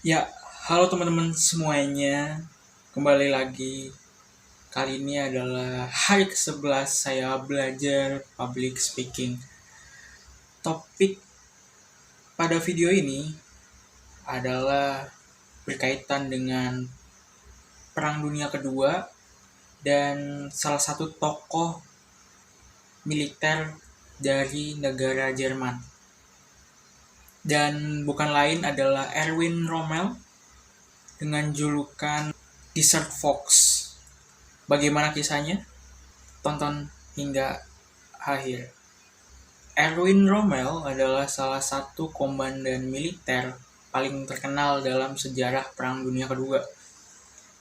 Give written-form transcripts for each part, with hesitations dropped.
Ya, halo teman-teman semuanya. Kembali lagi. Kali ini adalah hari ke-11 saya belajar public speaking. Topik pada video ini adalah berkaitan dengan Perang Dunia Kedua dan salah satu tokoh militer dari negara Jerman. Dan bukan lain adalah Erwin Rommel dengan julukan Desert Fox. Bagaimana kisahnya? Tonton hingga akhir. Erwin Rommel adalah salah satu komandan militer paling terkenal dalam sejarah Perang Dunia Kedua.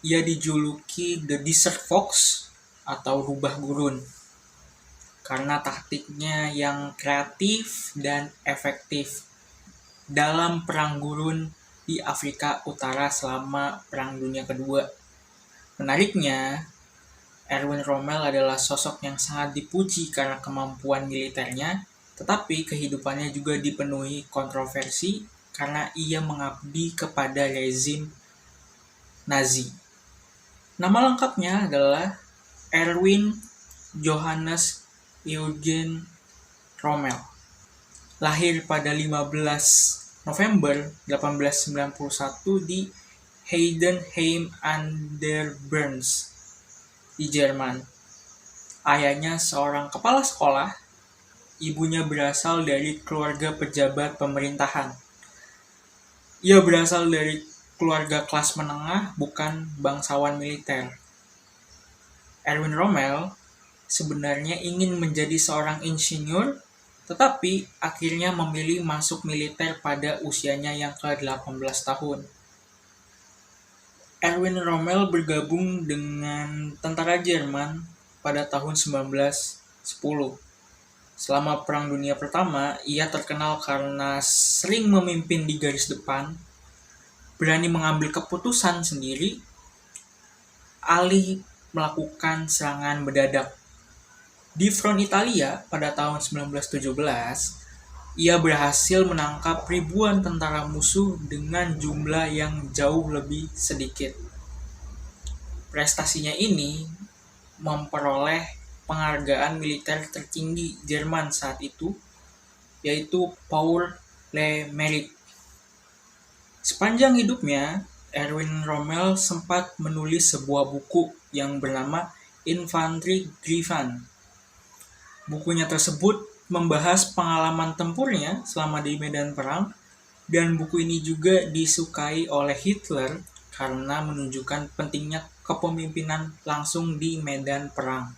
Ia dijuluki The Desert Fox atau rubah gurun karena taktiknya yang kreatif dan efektif dalam perang gurun di Afrika Utara selama Perang Dunia Kedua. Menariknya, Erwin Rommel adalah sosok yang sangat dipuji karena kemampuan militernya, tetapi kehidupannya juga dipenuhi kontroversi karena ia mengabdi kepada rezim Nazi. Nama lengkapnya adalah Erwin Johannes Eugen Rommel. Lahir pada 15 November 1891 di Heidenheim an der Bruns di Jerman. Ayahnya seorang kepala sekolah, ibunya berasal dari keluarga pejabat pemerintahan. Ia berasal dari keluarga kelas menengah, bukan bangsawan militer. Erwin Rommel sebenarnya ingin menjadi seorang insinyur, tetapi akhirnya memilih masuk militer pada usianya yang ke-18 tahun. Erwin Rommel bergabung dengan tentara Jerman pada tahun 1910. Selama Perang Dunia Pertama, ia terkenal karena sering memimpin di garis depan, berani mengambil keputusan sendiri, alih melakukan serangan mendadak. Di front Italia pada tahun 1917, ia berhasil menangkap ribuan tentara musuh dengan jumlah yang jauh lebih sedikit. Prestasinya ini memperoleh penghargaan militer tertinggi Jerman saat itu, yaitu Pour le Mérite. Sepanjang hidupnya, Erwin Rommel sempat menulis sebuah buku yang bernama Infanteriegriffen. Bukunya tersebut membahas pengalaman tempurnya selama di medan perang, dan buku ini juga disukai oleh Hitler karena menunjukkan pentingnya kepemimpinan langsung di medan perang.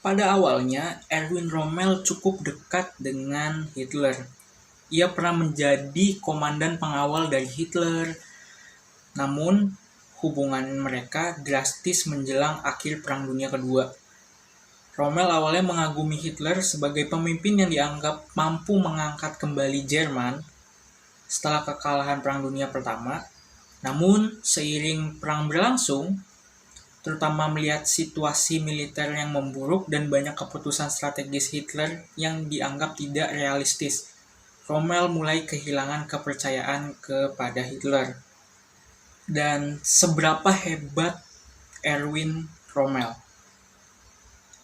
Pada awalnya, Erwin Rommel cukup dekat dengan Hitler. Ia pernah menjadi komandan pengawal dari Hitler, namun hubungan mereka drastis menjelang akhir Perang Dunia Kedua. Rommel awalnya mengagumi Hitler sebagai pemimpin yang dianggap mampu mengangkat kembali Jerman setelah kekalahan Perang Dunia Pertama. Namun, seiring perang berlangsung, terutama melihat situasi militer yang memburuk dan banyak keputusan strategis Hitler yang dianggap tidak realistis, Rommel mulai kehilangan kepercayaan kepada Hitler. Dan seberapa hebat Erwin Rommel?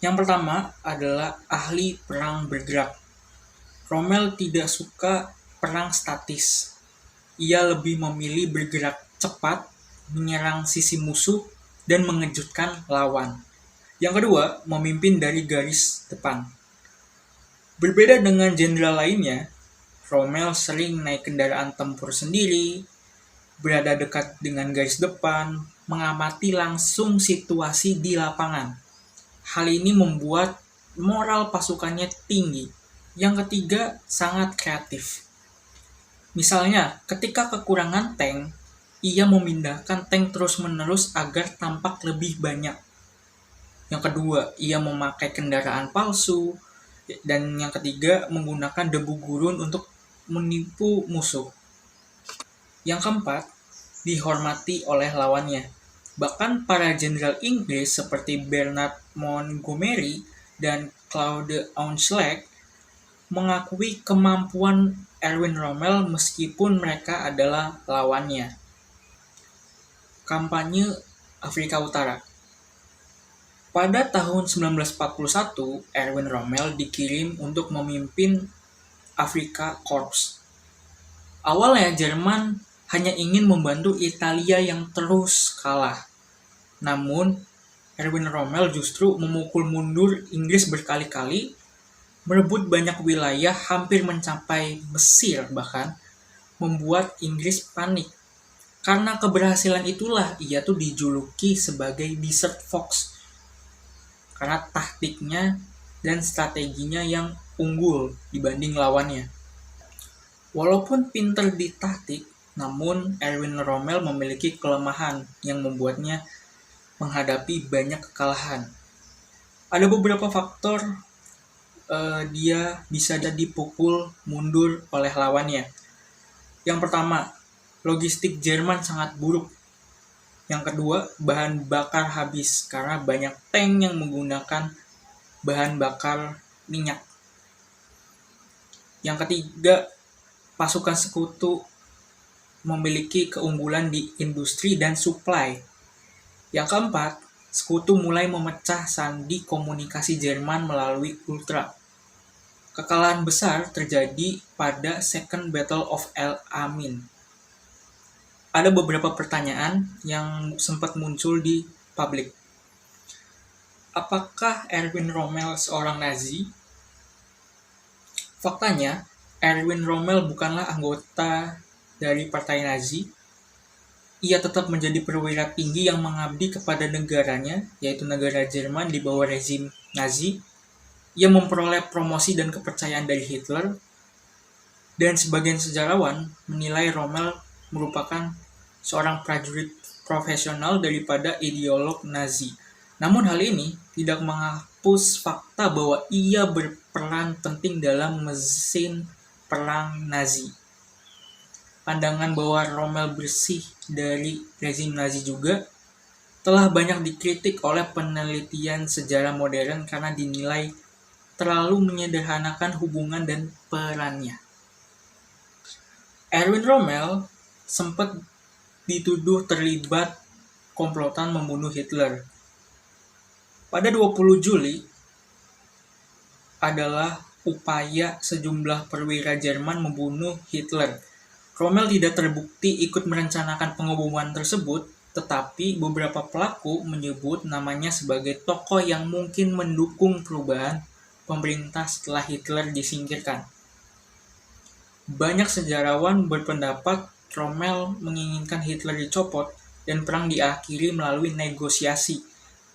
Yang pertama adalah ahli perang bergerak. Rommel tidak suka perang statis. Ia lebih memilih bergerak cepat, menyerang sisi musuh, dan mengejutkan lawan. Yang kedua, memimpin dari garis depan. Berbeda dengan jenderal lainnya, Rommel sering naik kendaraan tempur sendiri, berada dekat dengan garis depan, mengamati langsung situasi di lapangan. Hal ini membuat moral pasukannya tinggi. Yang ketiga, sangat kreatif. Misalnya, ketika kekurangan tank, ia memindahkan tank terus-menerus agar tampak lebih banyak. Yang kedua, ia memakai kendaraan palsu. Dan yang ketiga, menggunakan debu gurun untuk menipu musuh. Yang keempat, dihormati oleh lawannya. Bahkan para jenderal Inggris seperti Bernard Montgomery dan Claude Auchinleck mengakui kemampuan Erwin Rommel meskipun mereka adalah lawannya. Kampanye Afrika Utara. Pada tahun 1941, Erwin Rommel dikirim untuk memimpin Afrika Korps. Awalnya Jerman hanya ingin membantu Italia yang terus kalah. Namun, Erwin Rommel justru memukul mundur Inggris berkali-kali, merebut banyak wilayah hampir mencapai Mesir bahkan, membuat Inggris panik. Karena keberhasilan itulah ia tuh dijuluki sebagai Desert Fox. Karena taktiknya dan strateginya yang unggul dibanding lawannya. Walaupun pintar di taktik, namun Erwin Rommel memiliki kelemahan yang membuatnya menghadapi banyak kekalahan. Ada beberapa faktor dia bisa jadi pukul mundur oleh lawannya. Yang pertama, logistik Jerman sangat buruk. Yang kedua, bahan bakar habis karena banyak tank yang menggunakan bahan bakar minyak. Yang ketiga, pasukan sekutu memiliki keunggulan di industri dan supply. Yang keempat, sekutu mulai memecah sandi komunikasi Jerman melalui ultra. Kekalahan besar terjadi pada Second Battle of El Alamein. Ada beberapa pertanyaan yang sempat muncul di publik. Apakah Erwin Rommel seorang Nazi? Faktanya, Erwin Rommel bukanlah anggota dari partai Nazi. Ia tetap menjadi perwira tinggi yang mengabdi kepada negaranya, yaitu negara Jerman di bawah rezim Nazi. Ia memperoleh promosi dan kepercayaan dari Hitler, dan sebagian sejarawan menilai Rommel merupakan seorang prajurit profesional daripada ideolog Nazi. Namun hal ini tidak menghapus fakta bahwa ia berperan penting dalam mesin perang Nazi. Pandangan bahwa Rommel bersih dari rezim Nazi juga telah banyak dikritik oleh penelitian sejarah modern karena dinilai terlalu menyederhanakan hubungan dan perannya. Erwin Rommel sempat dituduh terlibat komplotan membunuh Hitler. Pada 20 Juli adalah upaya sejumlah perwira Jerman membunuh Hitler. Rommel tidak terbukti ikut merencanakan pengeboman tersebut, tetapi beberapa pelaku menyebut namanya sebagai tokoh yang mungkin mendukung perubahan pemerintah setelah Hitler disingkirkan. Banyak sejarawan berpendapat Rommel menginginkan Hitler dicopot dan perang diakhiri melalui negosiasi,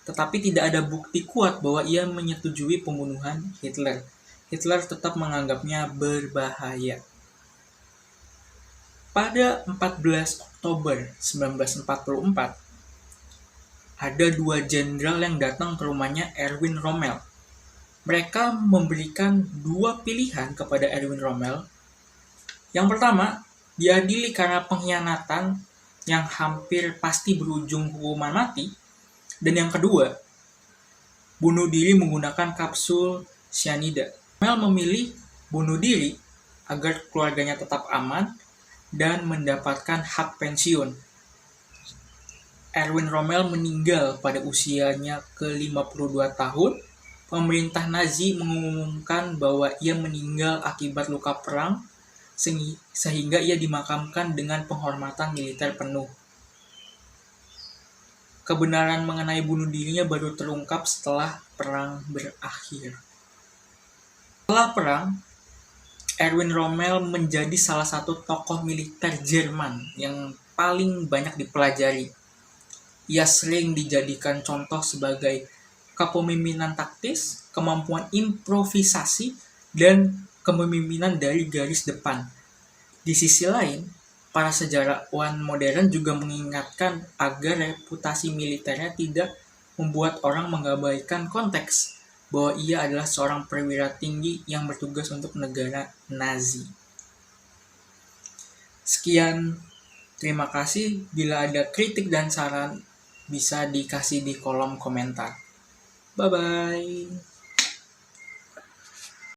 tetapi tidak ada bukti kuat bahwa ia menyetujui pembunuhan Hitler. Hitler tetap menganggapnya berbahaya. Pada 14 Oktober 1944, ada dua jenderal yang datang ke rumahnya Erwin Rommel. Mereka memberikan dua pilihan kepada Erwin Rommel. Yang pertama, diadili karena pengkhianatan yang hampir pasti berujung hukuman mati. Dan yang kedua, bunuh diri menggunakan kapsul cyanida. Rommel memilih bunuh diri agar keluarganya tetap aman dan mendapatkan hak pensiun. Erwin Rommel meninggal pada usianya ke-52 tahun. Pemerintah Nazi mengumumkan bahwa ia meninggal akibat luka perang, sehingga ia dimakamkan dengan penghormatan militer penuh. Kebenaran mengenai bunuh dirinya baru terungkap setelah perang berakhir. Setelah perang, Erwin Rommel menjadi salah satu tokoh militer Jerman yang paling banyak dipelajari. Ia sering dijadikan contoh sebagai kepemimpinan taktis, kemampuan improvisasi, dan kepemimpinan dari garis depan. Di sisi lain, para sejarawan modern juga mengingatkan agar reputasi militernya tidak membuat orang mengabaikan konteks bahwa ia adalah seorang perwira tinggi yang bertugas untuk negara Nazi. Sekian, terima kasih. Bila ada kritik dan saran, bisa dikasih di kolom komentar. Bye-bye.